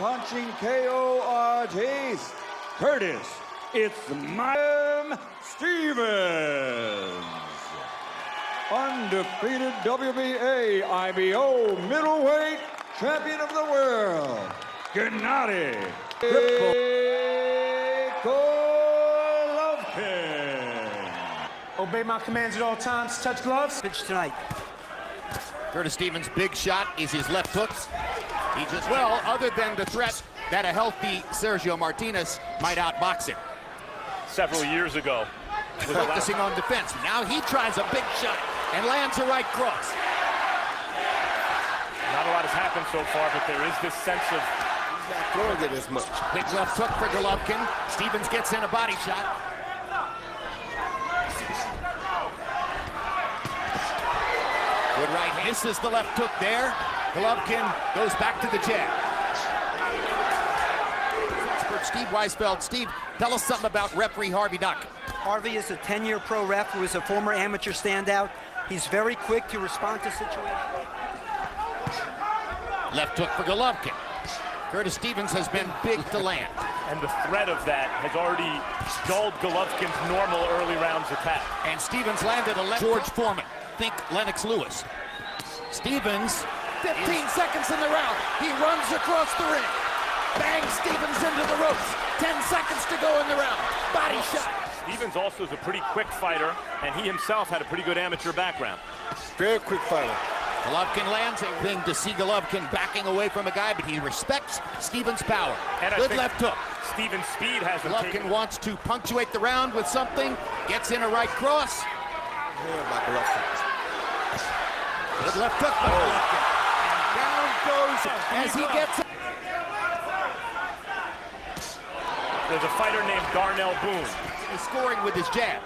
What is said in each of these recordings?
punching KO artist, Curtis, it's Ma'am Stevens. Undefeated WBA IBO middleweight champion of the world, Gennady Golovkin. Obey my commands at all times. Touch gloves. Pitch tonight. Curtis Stevens' big shot is his left hooks. He just, well, other than the threat that a healthy Sergio Martinez might outbox him. Several years ago. Focusing on defense. Now he tries a big shot and lands a right cross. Not a lot has happened so far, but there is this sense of he's not throwing it as much. Big left hook for Golovkin. Stevens gets in a body shot. Good right hand. Misses the left hook there. Golovkin goes back to the jab. Expert Steve Weisfeld. Steve, tell us something about referee Harvey Duck. Harvey is a 10-year pro ref who is a former amateur standout. He's very quick to respond to situations. Left hook for Golovkin. Curtis Stevens has been big to land. And the threat of that has already dulled Golovkin's normal early rounds attack. And Stevens landed a left George Foreman. Think Lennox Lewis. Stevens, 15 seconds in the round. He runs across the ring. Bangs Stevens into the ropes. 10 seconds to go in the round. Body shot. Stevens also is a pretty quick fighter, and he himself had a pretty good amateur background. Very quick fighter. Golovkin lands a thing to see Golovkin backing away from a guy, but he respects Stevens' power. And good left hook. Stevens' speed has him. Golovkin wants to punctuate the round with something. Gets in a right cross. Yeah, by Golovkin. Good left hook by Golovkin. And down goes as he gets it. There's a fighter named Darnell Boone. He's scoring with his jab.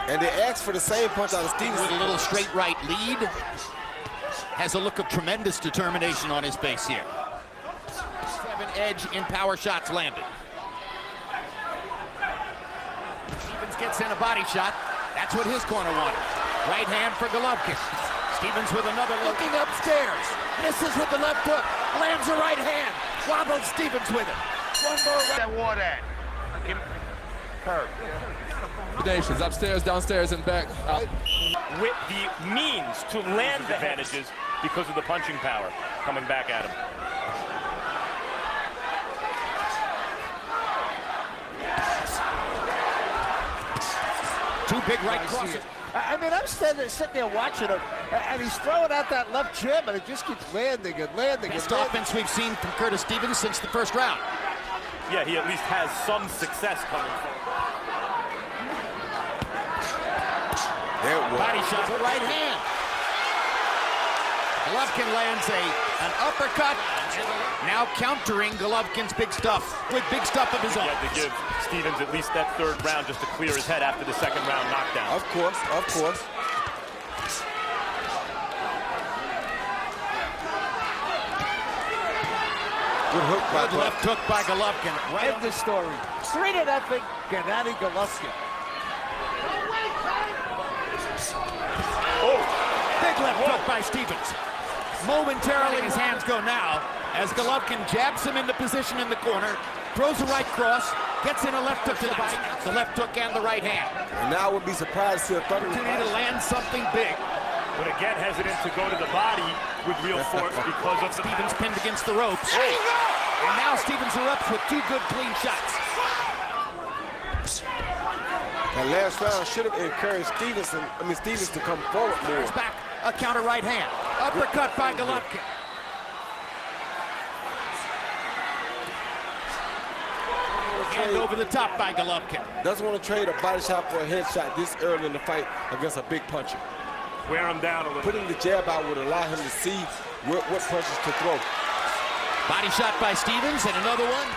And they asked for the same punch out of Stevens. With a little straight right lead. Has a look of tremendous determination on his face here. 7 edge in power shots landed. Stevens gets in a body shot. That's what his corner wanted. Right hand for Golovkin. Stevens with another looking upstairs. Misses with the left hook. Lands a right hand. Wobbled Stevens with it. One more round. That war at. Curve. Nations upstairs, downstairs, and back. With the means to land advantages because of the punching power coming back at him. Two big right crosses. I mean, I'm sitting there watching him, and he's throwing out that left jab, and it just keeps landing and landing. Best offense we've seen from Curtis Stevens since the first round. Yeah, he at least has some success coming forward. Body shot with right hand. Golovkin lands an uppercut. Now countering Golovkin's big stuff with big stuff of his own. He had to give Stevens at least that third round just to clear his head after the second round knockdown. Of course, of course. Good hook by Good left hook by Golovkin. Right End the story. 3-0, Gennady Golovkin. Big left hook by Stevens. Momentarily his hands go now as Golovkin jabs him into position in the corner, throws a right cross, gets in a left hook to the body, the left hook and the right hand. And now I would be surprised to see a Opportunity to land something big. But again, hesitant to go to the body with real force because of Stevens pinned against the ropes. And now Stevens erupts with 2 good clean shots. That last round should have encouraged Stevens to come forward more. Back, a counter right hand. Uppercut by Golovkin. And over the top by Golovkin. Doesn't want to trade a body shot for a headshot this early in the fight against a big puncher. wear him down a little. Putting the jab out would allow him to see what punches to throw. Body shot by Stevens and another one.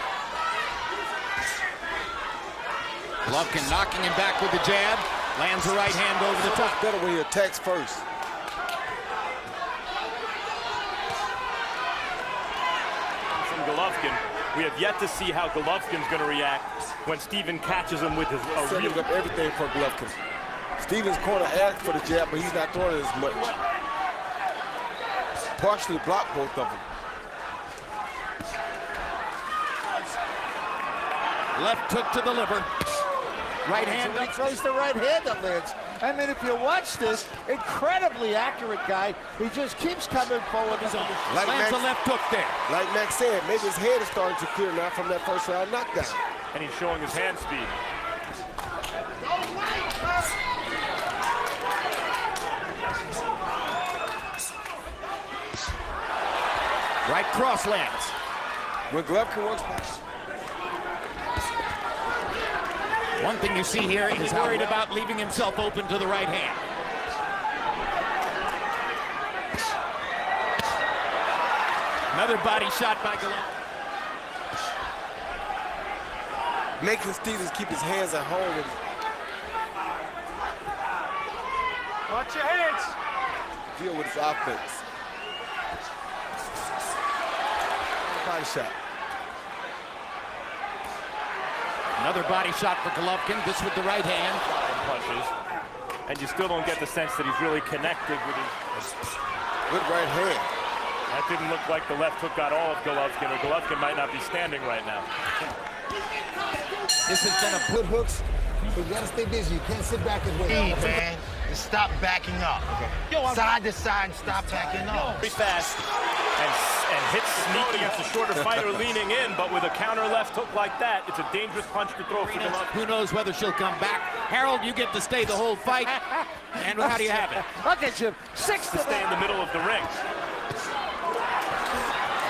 Golovkin knocking him back with the jab. Lands a right hand over the top. Better when he attacks first. From Golovkin, we have yet to see how Golovkin's going to react when Steven catches him with his Setting up everything for Golovkin. Stevens' corner asked for the jab, but he's not throwing it as much. Partially blocked both of them. Left hook to the liver. Right hand When he up. throws the right hand that lands. I mean, if you watch this, incredibly accurate guy. He just keeps coming forward. Like Lands a left hook there. Like Max said, maybe his head is starting to clear now from that first round knockdown. And he's showing his hand speed. Right cross lands. When Golovkin works back. One thing you see here is worried about leaving himself open to the right hand. Another body shot by Golovkin. Making Stevens keep his hands at home and Watch your hands. deal with his offense. Body shot. Another body shot for Golovkin, this with the right hand. Punches. And you still don't get the sense that he's really connected with his... Good right hand. That didn't look like the left hook got all of Golovkin, or Golovkin might not be standing right now. This has been a Good hooks, but you gotta stay busy. You can't sit back and wait. Hey, man, and stop backing up. Side to side and stop backing up. Very fast and hits sneaky against the shorter fighter leaning in, but with a counter left hook like that, it's a dangerous punch to throw for Golovkin. Who knows whether she'll come back. Harold, you get to stay the whole fight. And how do you have it? Look at you. 6 to Stay in the middle of the ring.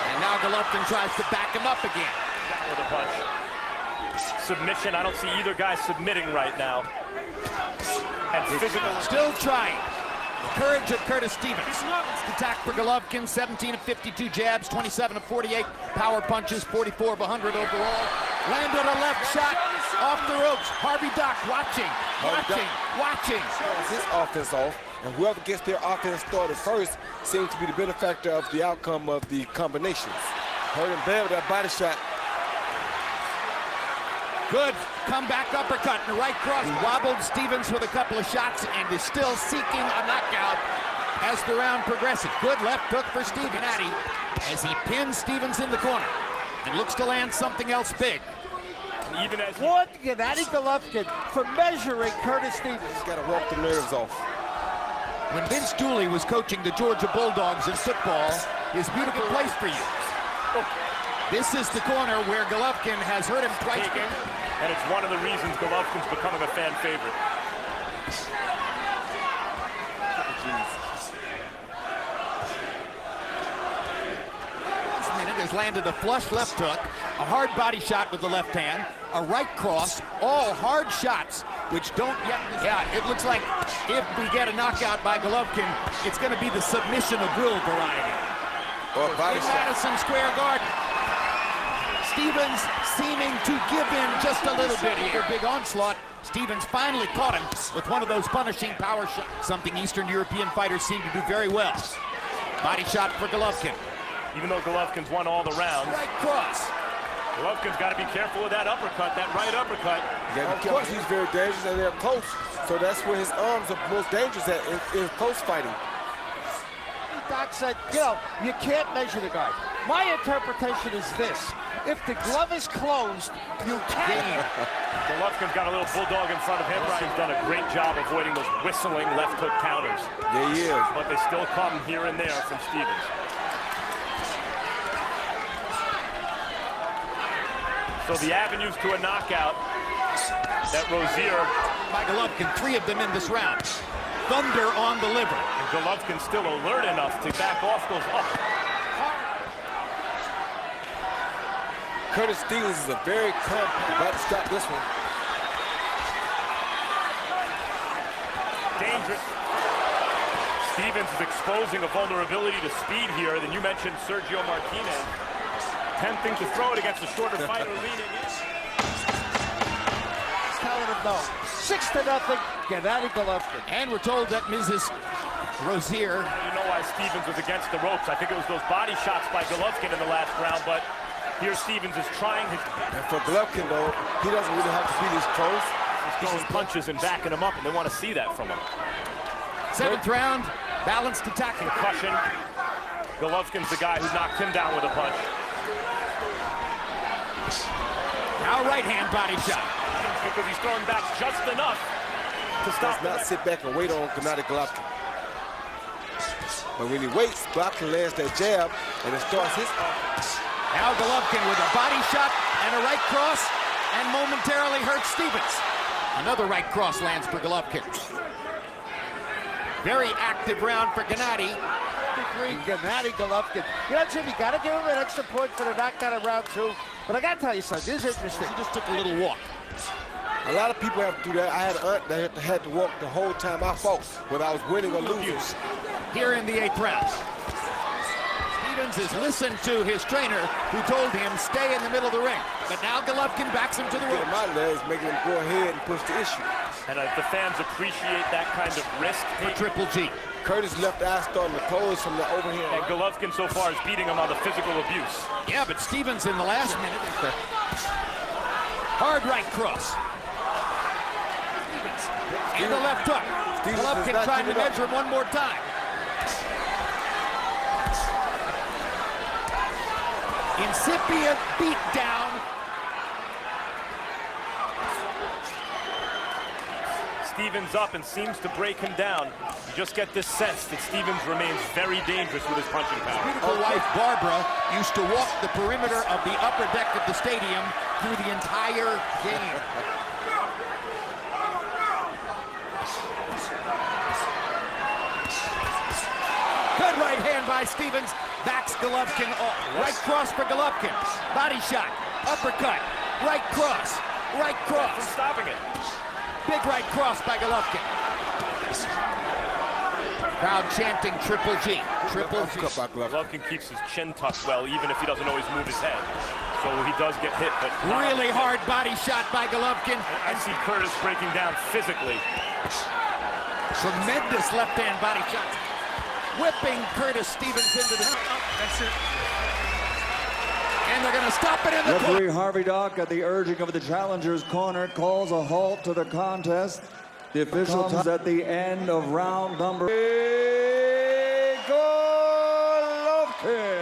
And now Golovkin tries to back him up again. With a punch. Submission, I don't see either guy submitting right now. And physical. Still trying. Courage of Curtis Stevens. Attack for Golovkin, 17 of 52 jabs, 27 of 48 power punches, 44 of 100 overall. Landed a left shot off the ropes. Harvey Dock watching. His offense off, and whoever gets their offense started first seems to be the benefactor of the outcome of the combinations. Hurt him bad with that body shot. Good comeback uppercut and right cross. He wobbled Stevens with a couple of shots and is still seeking a knockout as the round progresses. Good left hook for Gennady as he pins Stevens in the corner and looks to land something else big. Even as one Gennady Golovkin for measuring Curtis Stevens. He's got to walk the nerves off. When Vince Dooley was coaching the Georgia Bulldogs in football, his beautiful place for you. This is the corner where Golovkin has hurt him twice. And it's one of the reasons Golovkin's becoming a fan favorite. This minute has landed a flush left hook, a hard body shot with the left hand, a right cross, all hard shots, which don't yet... Yeah, it looks like if we get a knockout by Golovkin, it's going to be the submission of will variety. Or body In shot. Madison Square Garden. Stevens seeming to give in just a little bit here. Big onslaught. Stevens finally caught him with one of those punishing power shots. Something Eastern European fighters seem to do very well. Body shot for Golovkin. Even though Golovkin's won all the rounds, Right cross. Golovkin's got to be careful with that uppercut, that right uppercut. Yeah, of course he's very dangerous and they're close. So that's where his arms are most dangerous at in close fighting. Doc said, you know, you can't measure the guy. My interpretation is this. If the glove is closed, you can. Golovkin's got a little bulldog in front of him. He's done a great job avoiding those whistling left hook counters. Yeah, he is. But they still come here and there from Stevens. So the avenues to a knockout that Rozier... By Golovkin, 3 of them in this round. Thunder on the liver. And Golovkin's still alert enough to back off those up. Curtis Stevens is a very about to stop this one. Dangerous. Stevens is exposing a vulnerability to speed here. Then you mentioned Sergio Martinez. Attempting to throw it against the shorter fighter leaning in. Telling him no. 6-0, Gennady Golovkin. And we're told that Mrs. Rozier... You know why Stevens was against the ropes. I think it was those body shots by Golovkin in the last round, but here Stevens is trying his... And for Golovkin, though, he doesn't really have to be this close. He's throwing punches and backing him up, and they want to see that from him. 7th round, balanced attack. Concussion. Golovkin's the guy who knocked him down with a punch. Now right hand body shot. Because he's throwing back just enough to stop. Does not sit back and wait on Gennady Golovkin. But when he waits, Golovkin lands that jab, and it starts his. Now Golovkin with a body shot and a right cross, and momentarily hurts Stevens. Another right cross lands for Golovkin. Very active round for Gennady. Gennady Golovkin. You know, Jim, you got to give him an extra point for the knockout of round 2. But I got to tell you something. This is interesting. He just took a little walk. A lot of people have to do that. I had an aunt that had to walk the whole time I fought, whether I was winning or losing. Here in the 8th round. Stevens has listened to his trainer, who told him stay in the middle of the ring. But now Golovkin backs him to the ring. Getting my legs, making him go ahead and push the issue. And the fans appreciate that kind of risk For Triple G. Curtis' left eye starting to close from the overhand. And Golovkin so far is beating him on the physical abuse. Yeah, but Stevens in the last minute. Hard right cross. And the left hook. Golovkin trying to measure him one more time. Incipient beat down. Stevens up and seems to break him down. You just get this sense that Stevens remains very dangerous with his punching power. His beautiful wife, Barbara, used to walk the perimeter of the upper deck of the stadium through the entire game. Good right hand by Stevens. Backs Golovkin off. Right cross for Golovkin. Body shot. Uppercut. Right cross. Right cross. From stopping it. Big right cross by Golovkin. Crowd chanting Triple G. Triple G. Golovkin keeps his chin tucked well, even if he doesn't always move his head. So he does get hit, but really hard body shot by Golovkin. I see Curtis breaking down physically. Tremendous left-hand body shot. Whipping Curtis Stevens into the... That's it. And they're going to stop it in the corner. Referee Harvey Dock, at the urging of the challenger's corner, calls a halt to the contest. The official comes at the end of round number. Golovkin.